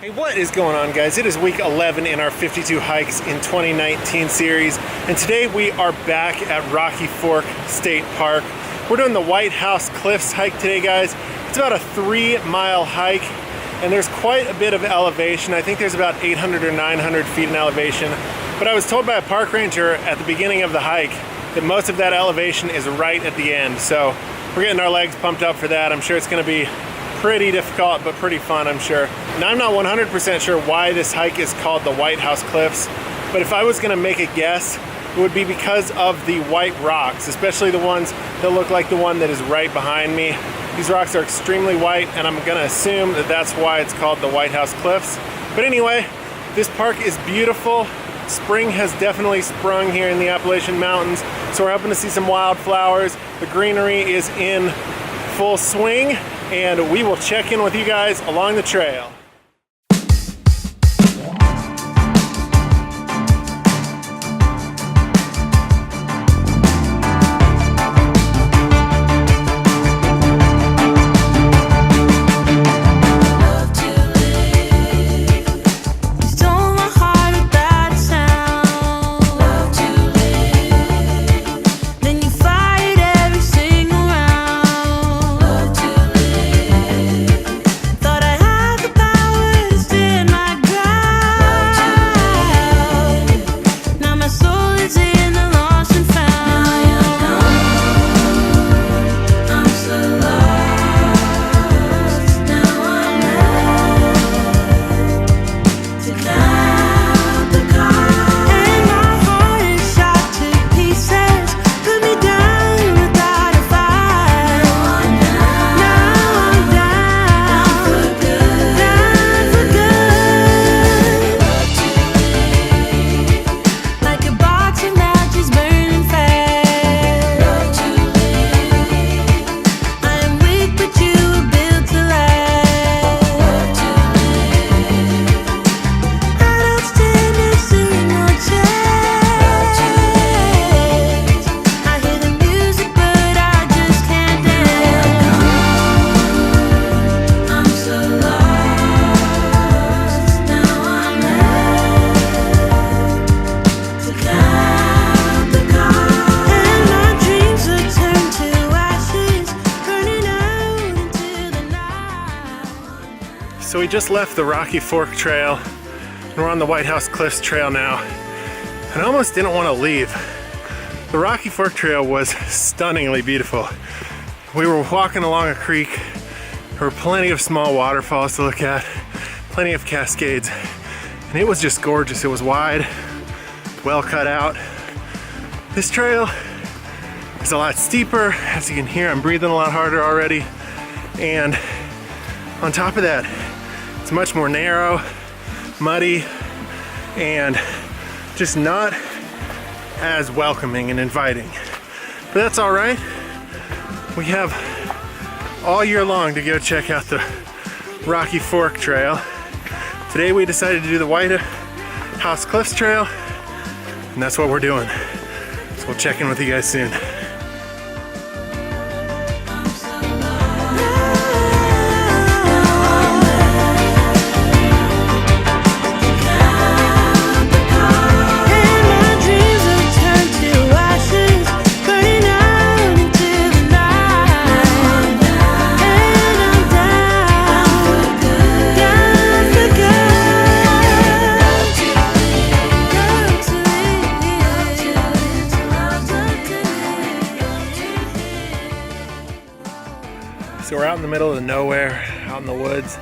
Hey, what is going on, guys? It is week 11 in our 52 hikes in 2019 series, and today we are back at Rocky Fork State Park. We're doing the White House Cliffs hike today, guys. It's about a 3-mile hike, and there's quite a bit of elevation. I think there's about 800 or 900 feet in elevation, but I was told by a park ranger at the beginning of the hike that most of that elevation is right at the end, so we're getting our legs pumped up for that. I'm sure it's going to be pretty difficult, but pretty fun, I'm sure. Now, I'm not 100% sure why this hike is called the White House Cliffs, but if I was gonna make a guess, it would be because of the white rocks, especially the ones that look like the one that is right behind me. These rocks are extremely white, and I'm gonna assume that that's why it's called the White House Cliffs. But anyway, this park is beautiful. Spring has definitely sprung here in the Appalachian Mountains, so we're hoping to see some wildflowers. The greenery is in full swing, and we will check in with you guys along the trail. So we just left the Rocky Fork Trail, and we're on the White House Cliffs Trail now. And I almost didn't want to leave. The Rocky Fork Trail was stunningly beautiful. We were walking along a creek. There were plenty of small waterfalls to look at, plenty of cascades, and it was just gorgeous. It was wide, well cut out. This trail is a lot steeper. As you can hear, I'm breathing a lot harder already. And on top of that, it's much more narrow, muddy, and just not as welcoming and inviting. But that's all right. We have all year long to go check out the Rocky Fork Trail. Today we decided to do the White House Cliffs Trail, and that's what we're doing. So we'll check in with you guys soon. So we're out in the middle of nowhere, out in the woods.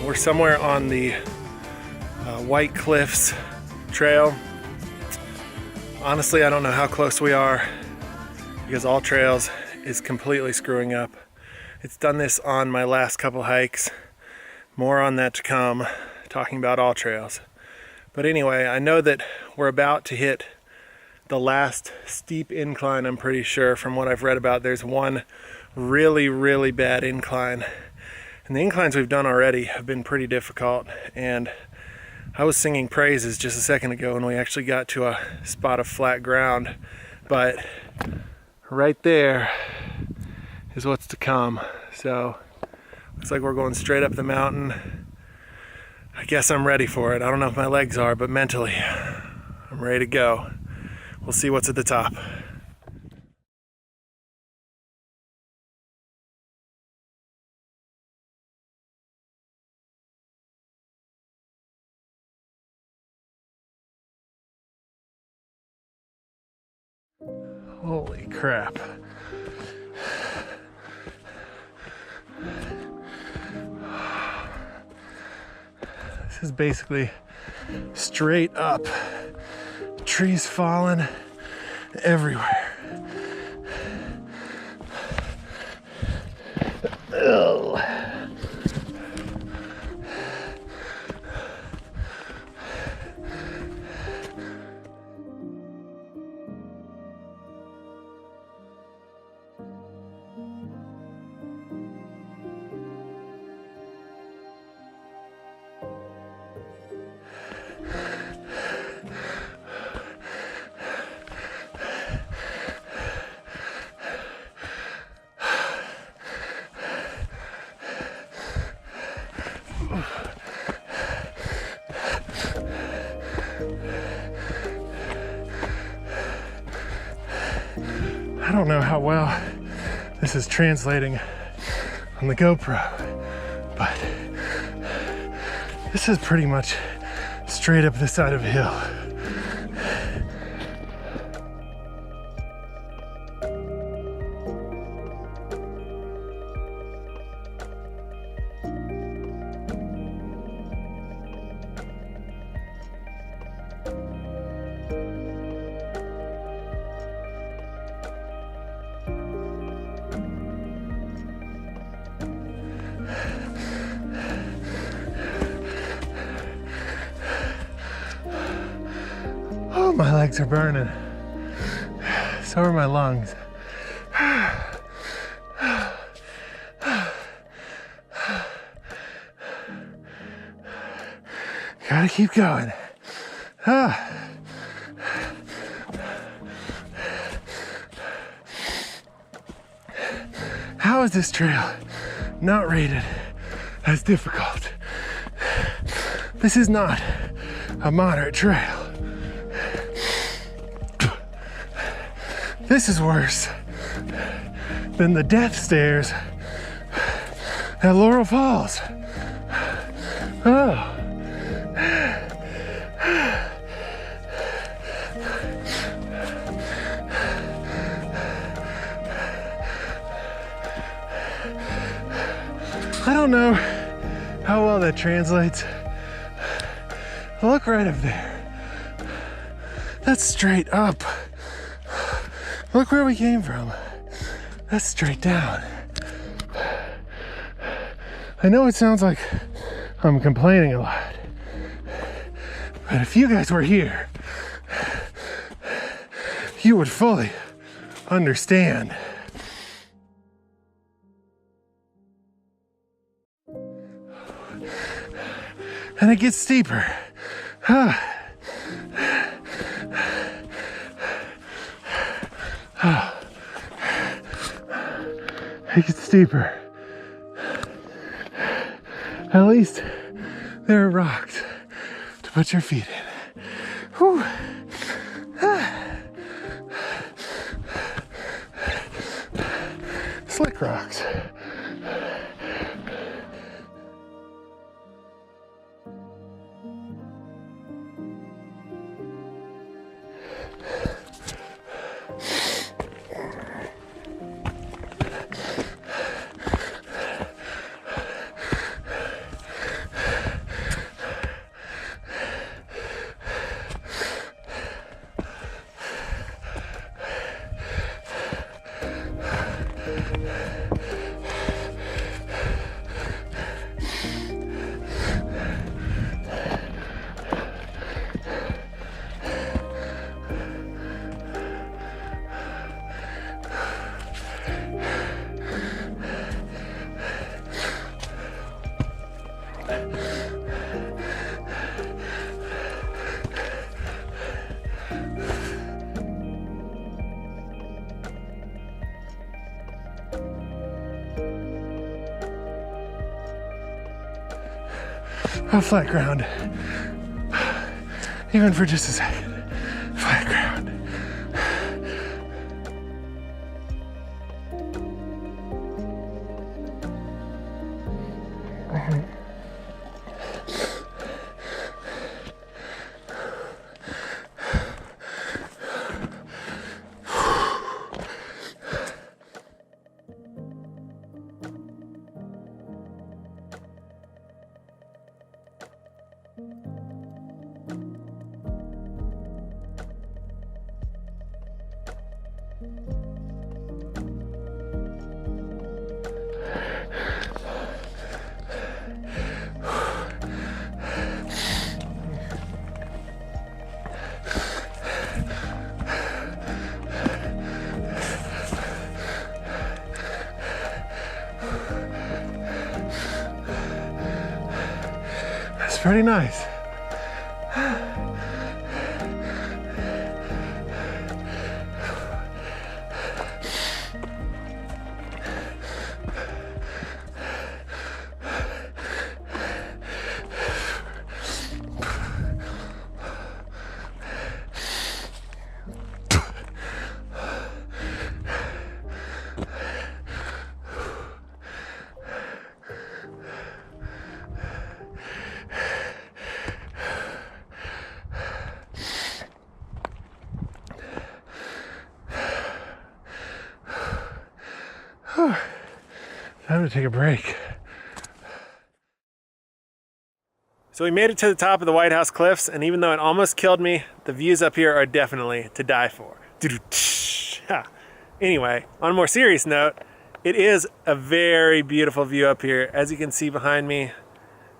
We're somewhere on the White Cliffs Trail. Honestly, I don't know how close we are because All Trails is completely screwing up. It's done this on my last couple hikes. More on that to come, talking about All Trails. But anyway, I know that we're about to hit the last steep incline, I'm pretty sure, from what I've read about. There's one really bad incline, and the inclines we've done already have been pretty difficult. And I was singing praises just a second ago when we actually got to a spot of flat ground, but right there is what's to come. So looks like we're going straight up the mountain. I guess I'm ready for it. I don't know if my legs are, but mentally, I'm ready to go. We'll see what's at the top. Holy crap. This is basically straight up. Trees falling everywhere. Ugh. I don't know how well this is translating on the GoPro, but this is pretty much straight up the side of a hill. Oh, my legs are burning. So are my lungs. Gotta keep going. How is this trail not rated as difficult? This is not a moderate trail. This is worse than the death stairs at Laurel Falls. Oh. I don't know how well that translates. Look right up there. That's straight up. Look where we came from. That's straight down. I know it sounds like I'm complaining a lot, but if you guys were here, you would fully understand. And it gets steeper. It gets steeper. At least there are rocks to put your feet in. Whew. Slick rocks. of flat ground. Even for just a second. Flat ground. That's pretty nice. Time to take a break. So we made it to the top of the White House Cliffs, and even though it almost killed me, the views up here are definitely to die for. Anyway, on a more serious note, it is a very beautiful view up here. As you can see behind me,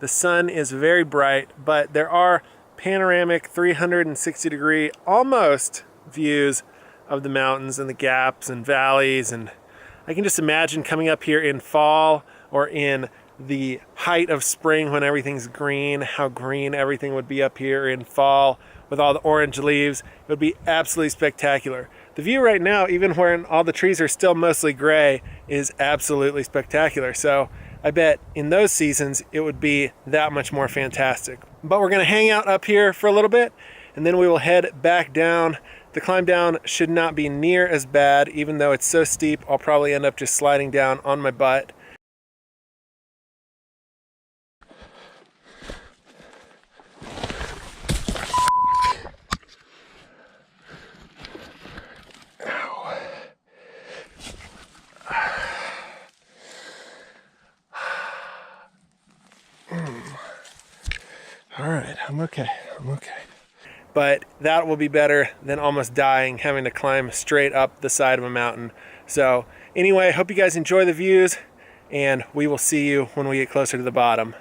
the sun is very bright, but there are panoramic 360-degree almost views of the mountains and the gaps and valleys, and I can just imagine coming up here in fall or in the height of spring when everything's green, how green everything would be up here in fall with all the orange leaves. It would be absolutely spectacular. The view right now, even when all the trees are still mostly gray, is absolutely spectacular. So I bet in those seasons it would be that much more fantastic. But we're gonna hang out up here for a little bit, and then we will head back down. The climb down should not be near as bad. Even though it's so steep, I'll probably end up just sliding down on my butt. Ow. All right, I'm okay. But that will be better than almost dying, having to climb straight up the side of a mountain. So anyway, hope you guys enjoy the views, and we will see you when we get closer to the bottom.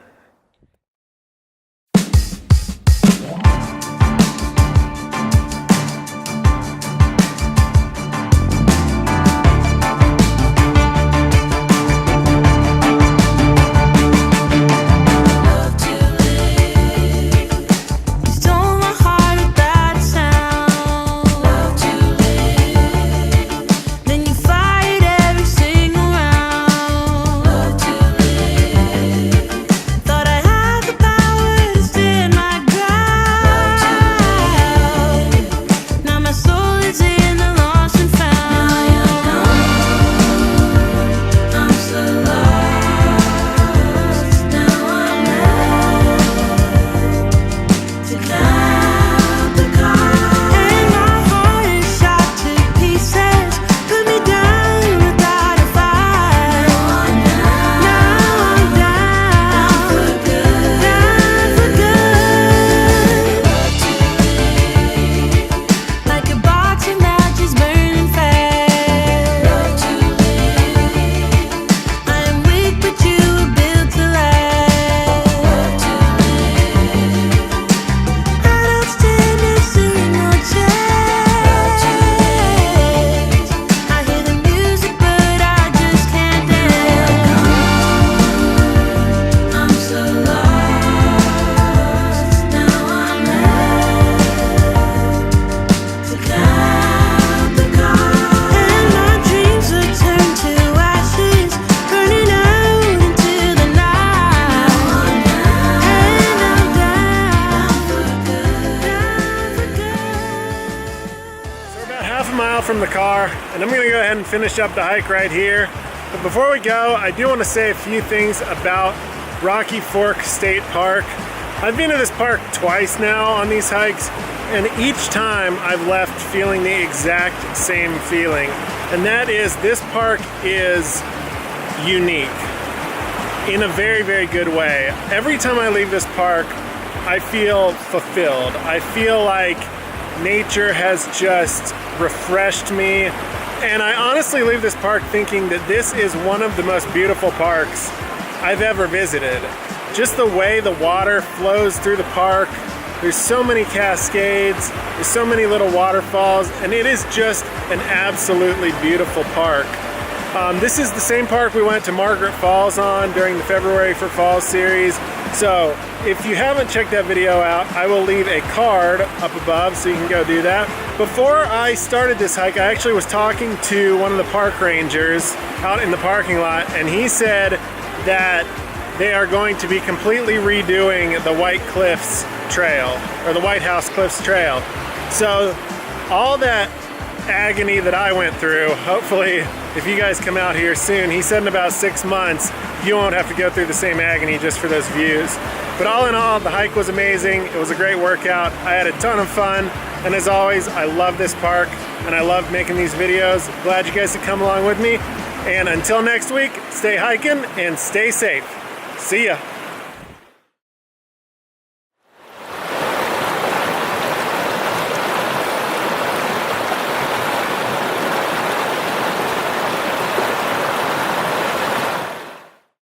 from the car, and I'm gonna go ahead and finish up the hike right here. But before we go, I do want to say a few things about Rocky Fork State Park. I've been to this park twice now on these hikes, and each time I've left feeling the exact same feeling. And that is, this park is unique in a very, very good way. Every time I leave this park, I feel fulfilled. I feel like nature has just refreshed me. And I honestly leave this park thinking that this is one of the most beautiful parks I've ever visited. Just the way the water flows through the park. There's so many cascades, there's so many little waterfalls, and it is just an absolutely beautiful park. This is the same park we went to Margaret Falls on during the February for Falls series. So if you haven't checked that video out, I will leave a card up above so you can go do that. Before I started this hike, I actually was talking to one of the park rangers out in the parking lot, and he said that they are going to be completely redoing the White Cliffs Trail, or the White House Cliffs Trail. So all that agony that I went through, hopefully if you guys come out here soon, he said in about 6 months, you won't have to go through the same agony just for those views. But all in all, the hike was amazing. It was a great workout. I had a ton of fun. And as always, I love this park and I love making these videos. Glad you guys could come along with me. And until next week, stay hiking and stay safe. See ya.